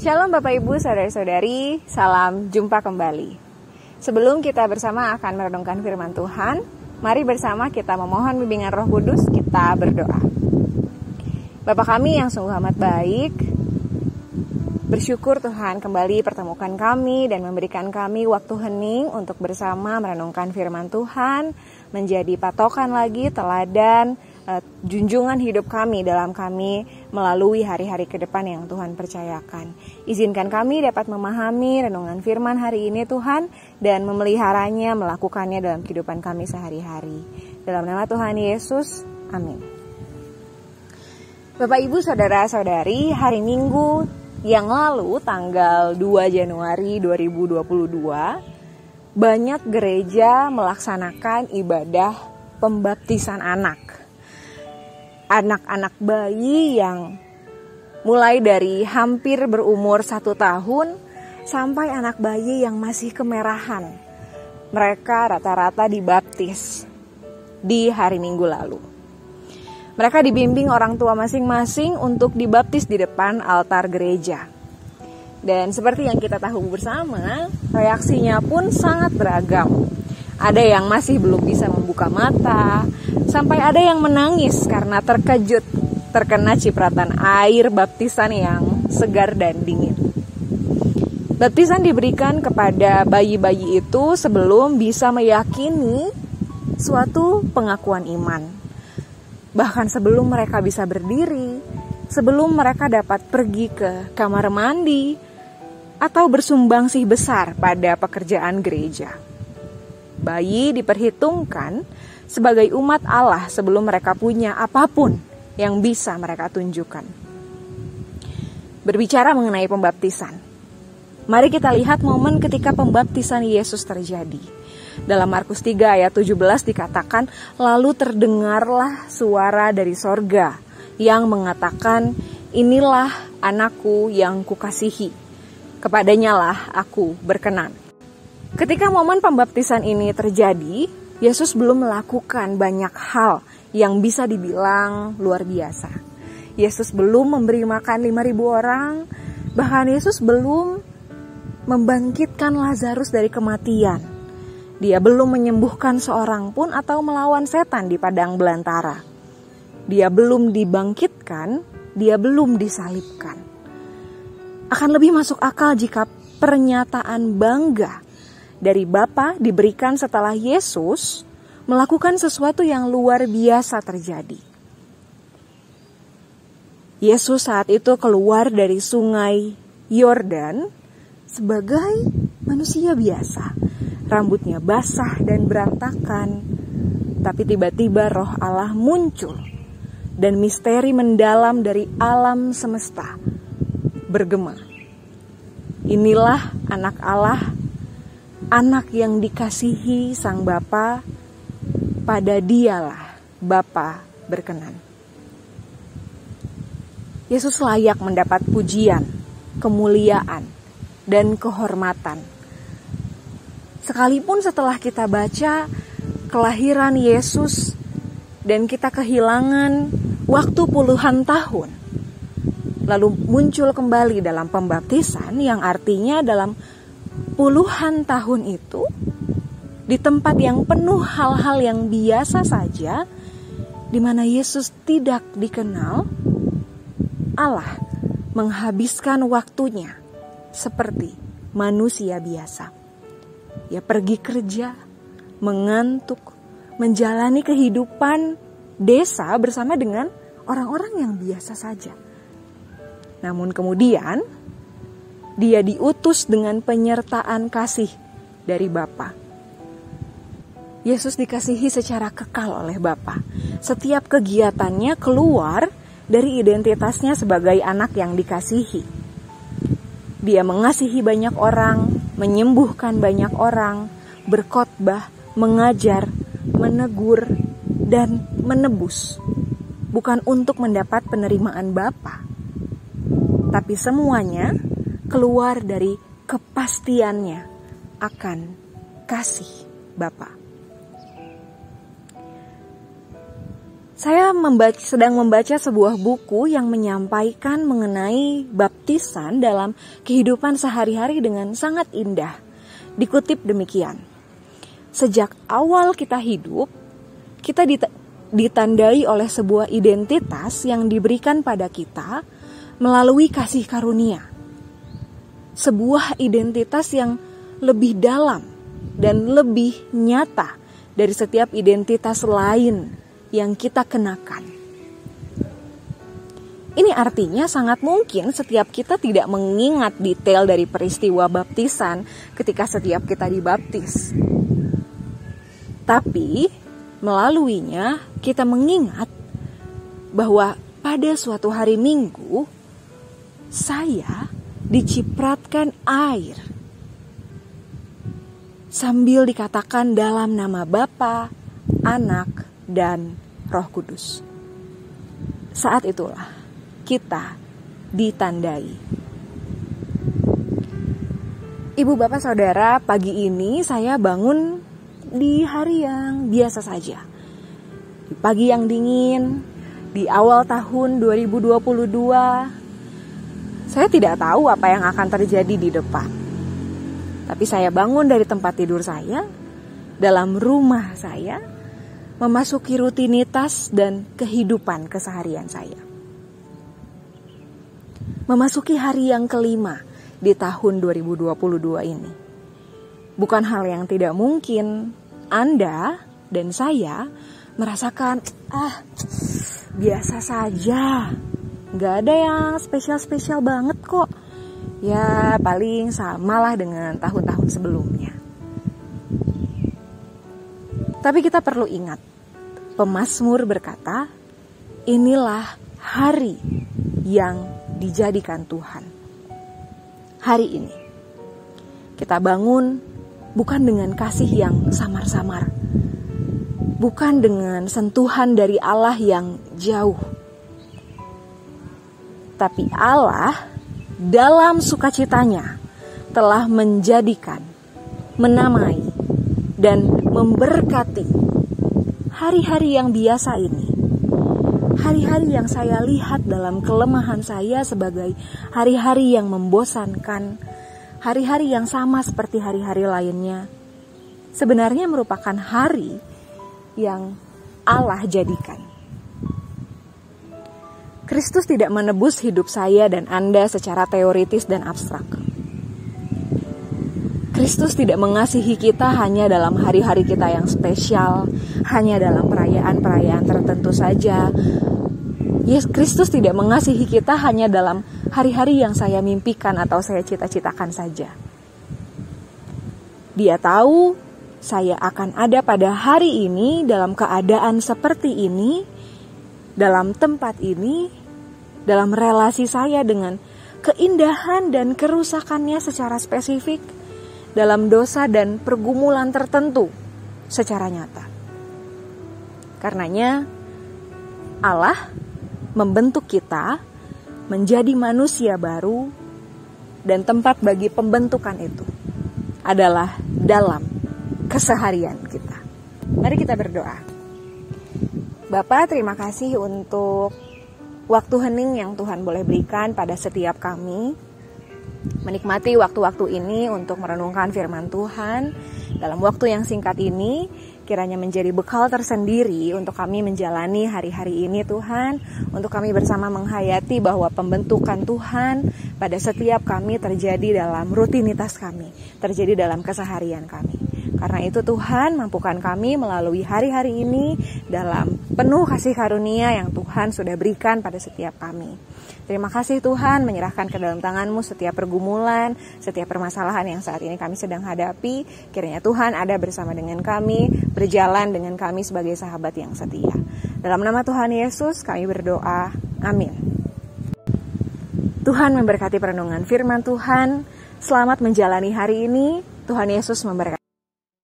Shalom Bapak Ibu, Saudara-saudari, salam jumpa kembali. Sebelum kita bersama akan merenungkan firman Tuhan, mari bersama kita memohon bimbingan Roh Kudus, kita berdoa. Bapa kami yang sungguh amat baik, bersyukur Tuhan kembali pertemukan kami dan memberikan kami waktu hening untuk bersama merenungkan firman Tuhan, menjadi patokan lagi, teladan, junjungan hidup kami dalam kami melalui hari-hari ke depan yang Tuhan percayakan. Izinkan kami dapat memahami renungan firman hari ini Tuhan, dan memeliharanya, melakukannya dalam kehidupan kami sehari-hari. Dalam nama Tuhan Yesus, amin. Bapak Ibu Saudara-saudari, hari Minggu yang lalu tanggal 2 Januari 2022, banyak gereja melaksanakan ibadah pembaptisan anak. Anak-anak bayi yang mulai dari hampir berumur 1 tahun sampai anak bayi yang masih kemerahan. Mereka rata-rata dibaptis di hari Minggu lalu. Mereka dibimbing orang tua masing-masing untuk dibaptis di depan altar gereja. Dan seperti yang kita tahu bersama, reaksinya pun sangat beragam. Ada yang masih belum bisa membuka mata, sampai ada yang menangis karena terkejut terkena cipratan air baptisan yang segar dan dingin. Baptisan diberikan kepada bayi-bayi itu sebelum bisa meyakini suatu pengakuan iman. Bahkan sebelum mereka bisa berdiri, sebelum mereka dapat pergi ke kamar mandi, atau bersumbangsih besar pada pekerjaan gereja. Bayi diperhitungkan sebagai umat Allah sebelum mereka punya apapun yang bisa mereka tunjukkan. Berbicara mengenai pembaptisan, mari kita lihat momen ketika pembaptisan Yesus terjadi. Dalam Markus 3 ayat 17 dikatakan, lalu terdengarlah suara dari sorga yang mengatakan, inilah anakku yang kukasihi, kepadanya lah aku berkenan. Ketika momen pembaptisan ini terjadi, Yesus belum melakukan banyak hal yang bisa dibilang luar biasa. Yesus belum memberi makan 5.000 orang, bahkan Yesus belum membangkitkan Lazarus dari kematian. Dia belum menyembuhkan seorang pun atau melawan setan di padang belantara. Dia belum dibangkitkan, dia belum disalibkan. Akan lebih masuk akal jika pernyataan bangga dari Bapa diberikan setelah Yesus melakukan sesuatu yang luar biasa terjadi. Yesus saat itu keluar dari sungai Yordan sebagai manusia biasa. Rambutnya basah dan berantakan, tapi tiba-tiba Roh Allah muncul dan misteri mendalam dari alam semesta bergema. Inilah anak Allah, anak yang dikasihi Sang Bapa, pada Dialah Bapa berkenan. Yesus layak mendapat pujian, kemuliaan, dan kehormatan. Sekalipun setelah kita baca kelahiran Yesus dan kita kehilangan waktu puluhan tahun, lalu muncul kembali dalam pembaptisan yang artinya dalam puluhan tahun itu, di tempat yang penuh hal-hal yang biasa saja, di mana Yesus tidak dikenal, Allah menghabiskan waktunya seperti manusia biasa. Ia pergi kerja, mengantuk, menjalani kehidupan desa bersama dengan orang-orang yang biasa saja. Namun kemudian, dia diutus dengan penyertaan kasih dari Bapa. Yesus dikasihi secara kekal oleh Bapa. Setiap kegiatannya keluar dari identitasnya sebagai anak yang dikasihi. Dia mengasihi banyak orang, menyembuhkan banyak orang, berkhotbah, mengajar, menegur, dan menebus. Bukan untuk mendapat penerimaan Bapa, tapi semuanya keluar dari kepastiannya akan kasih Bapa. Saya sedang membaca sebuah buku yang menyampaikan mengenai baptisan dalam kehidupan sehari-hari dengan sangat indah. Dikutip demikian, sejak awal kita hidup, kita ditandai oleh sebuah identitas yang diberikan pada kita melalui kasih karunia. Sebuah identitas yang lebih dalam dan lebih nyata dari setiap identitas lain yang kita kenakan. Ini artinya sangat mungkin setiap kita tidak mengingat detail dari peristiwa baptisan ketika setiap kita dibaptis. Tapi melaluinya kita mengingat bahwa pada suatu hari Minggu saya dicipratkan air sambil dikatakan dalam nama Bapa, Anak, dan Roh Kudus. Saat itulah kita ditandai. Ibu, bapak, saudara, pagi ini saya bangun di hari yang biasa saja. Di pagi yang dingin, di awal tahun 2022, saya tidak tahu apa yang akan terjadi di depan. Tapi saya bangun dari tempat tidur saya, dalam rumah saya, memasuki rutinitas dan kehidupan keseharian saya. Memasuki hari yang kelima di tahun 2022 ini. Bukan hal yang tidak mungkin Anda dan saya merasakan, biasa saja. Gak ada yang spesial-spesial banget kok. Ya paling samalah dengan tahun-tahun sebelumnya. Tapi kita perlu ingat, pemazmur berkata, inilah hari yang dijadikan Tuhan. Hari ini, kita bangun bukan dengan kasih yang samar-samar, bukan dengan sentuhan dari Allah yang jauh. Tapi Allah dalam sukacitanya telah menjadikan, menamai, dan memberkati hari-hari yang biasa ini. Hari-hari yang saya lihat dalam kelemahan saya sebagai hari-hari yang membosankan, hari-hari yang sama seperti hari-hari lainnya, sebenarnya merupakan hari yang Allah jadikan. Kristus tidak menebus hidup saya dan Anda secara teoritis dan abstrak. Kristus tidak mengasihi kita hanya dalam hari-hari kita yang spesial, hanya dalam perayaan-perayaan tertentu saja. Kristus tidak mengasihi kita hanya dalam hari-hari yang saya mimpikan atau saya cita-citakan saja. Dia tahu saya akan ada pada hari ini dalam keadaan seperti ini, dalam tempat ini, dalam relasi saya dengan keindahan dan kerusakannya secara spesifik, dalam dosa dan pergumulan tertentu secara nyata. Karenanya Allah membentuk kita menjadi manusia baru, dan tempat bagi pembentukan itu adalah dalam keseharian kita. Mari kita berdoa. Bapa, terima kasih untuk waktu hening yang Tuhan boleh berikan pada setiap kami. Menikmati waktu-waktu ini untuk merenungkan firman Tuhan. Dalam waktu yang singkat ini, kiranya menjadi bekal tersendiri untuk kami menjalani hari-hari ini Tuhan. Untuk kami bersama menghayati bahwa pembentukan Tuhan pada setiap kami terjadi dalam rutinitas kami, terjadi dalam keseharian kami. Karena itu Tuhan, mampukan kami melalui hari-hari ini dalam penuh kasih karunia yang Tuhan sudah berikan pada setiap kami. Terima kasih Tuhan, menyerahkan ke dalam tangan-Mu setiap pergumulan, setiap permasalahan yang saat ini kami sedang hadapi. Kiranya Tuhan ada bersama dengan kami, berjalan dengan kami sebagai sahabat yang setia. Dalam nama Tuhan Yesus kami berdoa, amin. Tuhan memberkati perenungan firman Tuhan. Selamat menjalani hari ini. Tuhan Yesus memberkati.